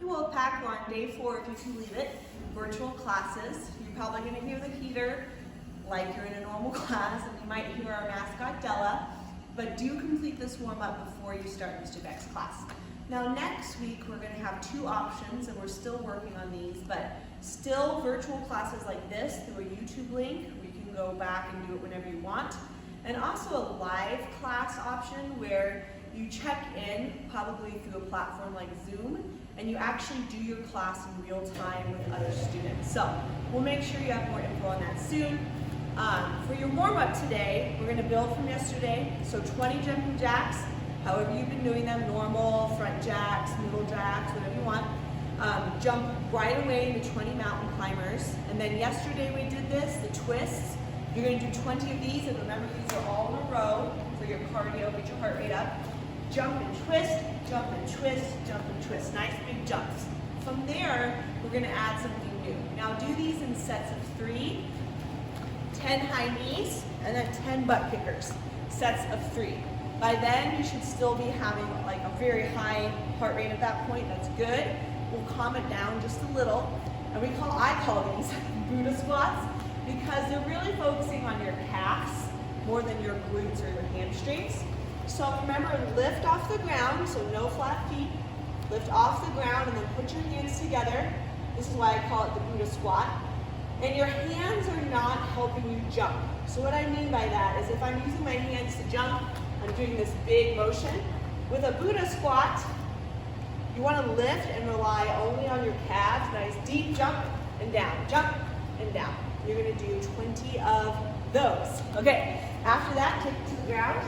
Wolfpack. We're on day 4, if you can believe it, virtual classes. You're probably going to hear the heater like you're in a normal class, and you might hear our mascot Della, but do complete this warm-up before you start Mr. Beck's class. Now next week we're going to have 2 options, and we're still working on these, but still virtual classes like this through a YouTube link where you can go back and do it whenever you want, and also a live class option where you check in probably through a platform like Zoom, and you actually do your class in real time with other students. So we'll make sure you have more info on that soon. For your warm-up today, we're going to build from yesterday, so 20 jumping jacks, however you've been doing them, normal, front jacks, middle jacks, whatever you want. Jump right away into 20 mountain climbers, and then yesterday we did this, the twists. You're going to do 20 of these, and remember these are all in a row for your cardio, get your heart rate up. Jump and twist, jump and twist, jump and twist. Nice big jumps. From there, we're going to add something new. Now do these in sets of 3, 10 high knees, and then 10 butt kickers. Sets of 3. By then, you should still be having like a very high heart rate at that point. That's good. We'll calm it down just a little. And I call these Buddha squats because they're really focusing on your calves more than your glutes or your hamstrings. So remember, lift off the ground, so no flat feet. Lift off the ground and then put your hands together. This is why I call it the Buddha squat. And your hands are not helping you jump. So what I mean by that is if I'm using my hands to jump, I'm doing this big motion. With a Buddha squat, you want to lift and rely only on your calves. Nice deep jump and down, jump and down. You're going to do 20 of those. Okay, after that, kick to the ground.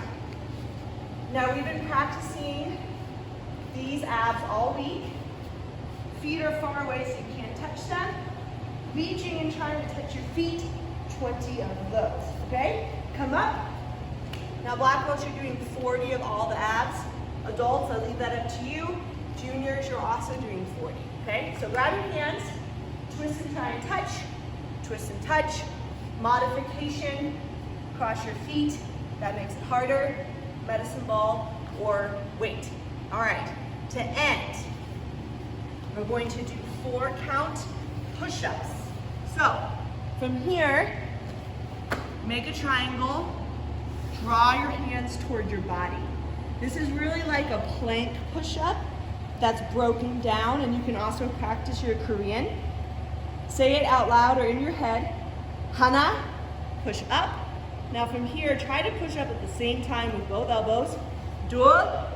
Now we've been practicing these abs all week. Feet are far away so you can't touch them. Reaching and trying to touch your feet, 20 of those, okay? Come up. Now black belts, you're doing 40 of all the abs. Adults, I leave that up to you. Juniors, you're also doing 40, okay? So grab your hands, twist and try and touch, twist and touch. Modification, cross your feet. That makes it harder. Medicine ball or weight. All right, to end, we're going to do 4 count push-ups. So from here, make a triangle, draw your hands toward your body. This is really like a plank push-up that's broken down, and you can also practice your Korean. Say it out loud or in your head. Hana, push up. Now from here, try to push up at the same time with both elbows. 둘,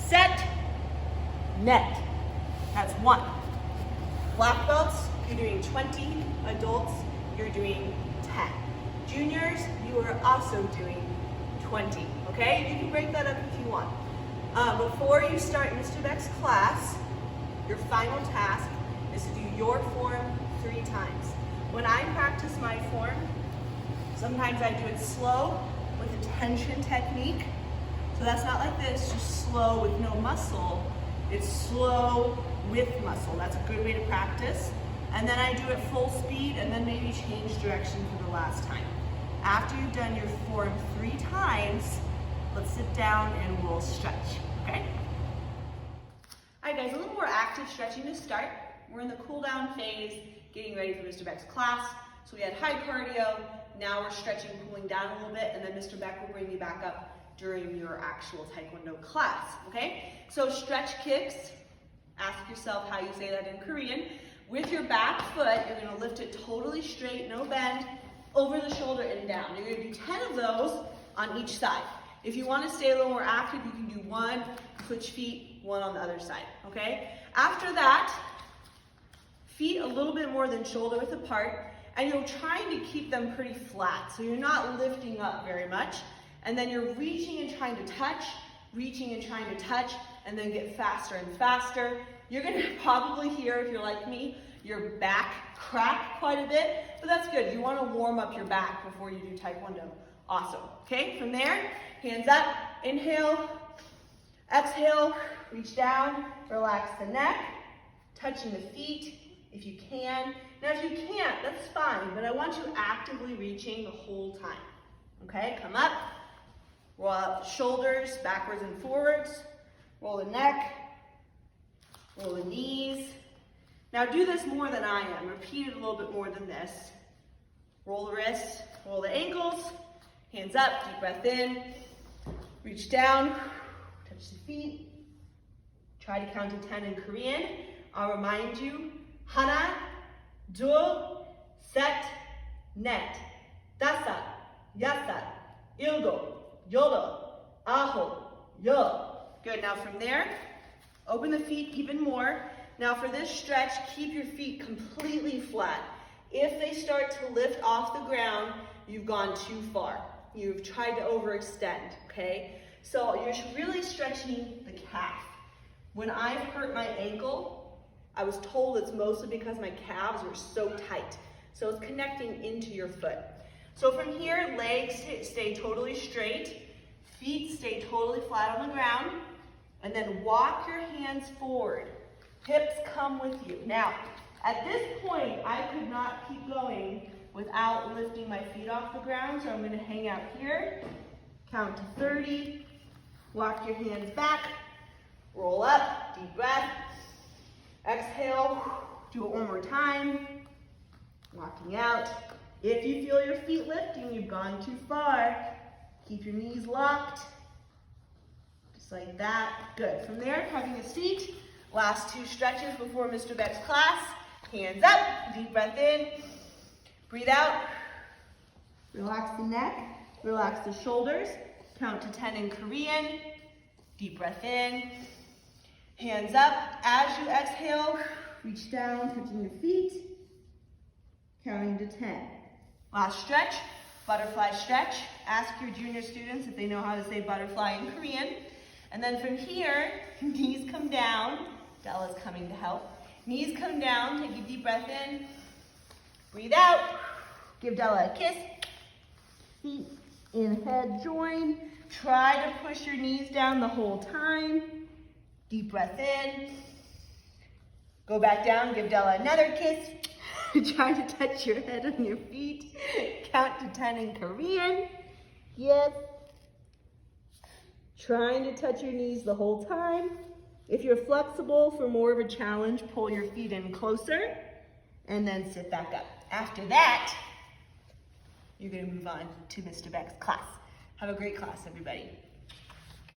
set, net. That's 1. Black belts, you're doing 20. Adults, you're doing 10. Juniors, you are also doing 20, okay? You can break that up if you want. Before you start Mr. Beck's class, your final task is to do your form 3 times. When I practice my form, sometimes I do it slow with a tension technique. So that's not like this, just slow with no muscle. It's slow with muscle. That's a good way to practice. And then I do it full speed and then maybe change direction for the last time. After you've done your form 3 times, let's sit down and we'll stretch, okay? All right guys, a little more active stretching to start. We're in the cool down phase, getting ready for Mr. Beck's class. So we had high cardio, now we're stretching, cooling down a little bit, and then Mr. Beck will bring you back up during your actual Taekwondo class, okay? So stretch kicks, ask yourself how you say that in Korean. With your back foot, you're gonna lift it totally straight, no bend, over the shoulder and down. You're gonna do 10 of those on each side. If you wanna stay a little more active, you can do 1, switch feet, 1 on the other side, okay? After that, feet a little bit more than shoulder width apart, and you're trying to keep them pretty flat, so you're not lifting up very much. And then you're reaching and trying to touch, reaching and trying to touch, and then get faster and faster. You're gonna probably hear, if you're like me, your back crack quite a bit, but that's good. You wanna warm up your back before you do Taekwondo. Awesome, okay? From there, hands up, inhale, exhale, reach down, relax the neck, touching the feet if you can. Now if you can't, that's fine, but I want you actively reaching the whole time, okay? Come up, roll up shoulders backwards and forwards, roll the neck, Roll the knees. Now do this more than I am. Repeat it a little bit more than this. Roll the wrists, roll the ankles, hands up, deep breath in. Reach down, touch the feet. Try to count to 10 in Korean. I'll remind you, 하나, 둘, 셋, 넷, 다섯, 여섯, 일곱, 여덟, 아홉, 열. Good, now from there, open the feet even more. Now for this stretch, keep your feet completely flat. If they start to lift off the ground, you've gone too far. You've tried to overextend, okay? So you're really stretching the calf. When I've hurt my ankle, I was told it's mostly because my calves are so tight. So it's connecting into your foot. So from here, legs stay totally straight, feet stay totally flat on the ground, and then walk your hands forward. Hips come with you. Now, at this point, I could not keep going without lifting my feet off the ground, so I'm going to hang out here, count to 30, walk your hands back, roll up, deep breath, exhale, do it one more time, walking out. If you feel your feet lifting, you've gone too far. Keep your knees locked, just like that. Good. From there, having a seat. Last two stretches before Mr. Beck's class. Hands up, deep breath in, breathe out. Relax the neck, relax the shoulders. Count to 10 in Korean. Deep breath in. Hands up. As you exhale, reach down, touching your feet. Counting to 10. Last stretch, butterfly stretch. Ask your junior students if they know how to say butterfly in Korean. And then from here, knees come down. Della's coming to help. Knees come down, take a deep breath in. Breathe out. Give Della a kiss. Feet in head join. Try to push your knees down the whole time. Deep breath in. Go back down, give Della another kiss. Try to touch your head on your feet. Count to 10 in Korean. Yes. Trying to touch your knees the whole time. If you're flexible for more of a challenge, pull your feet in closer and then sit back up. After that, you're going to move on to Mr. Beck's class. Have a great class, everybody.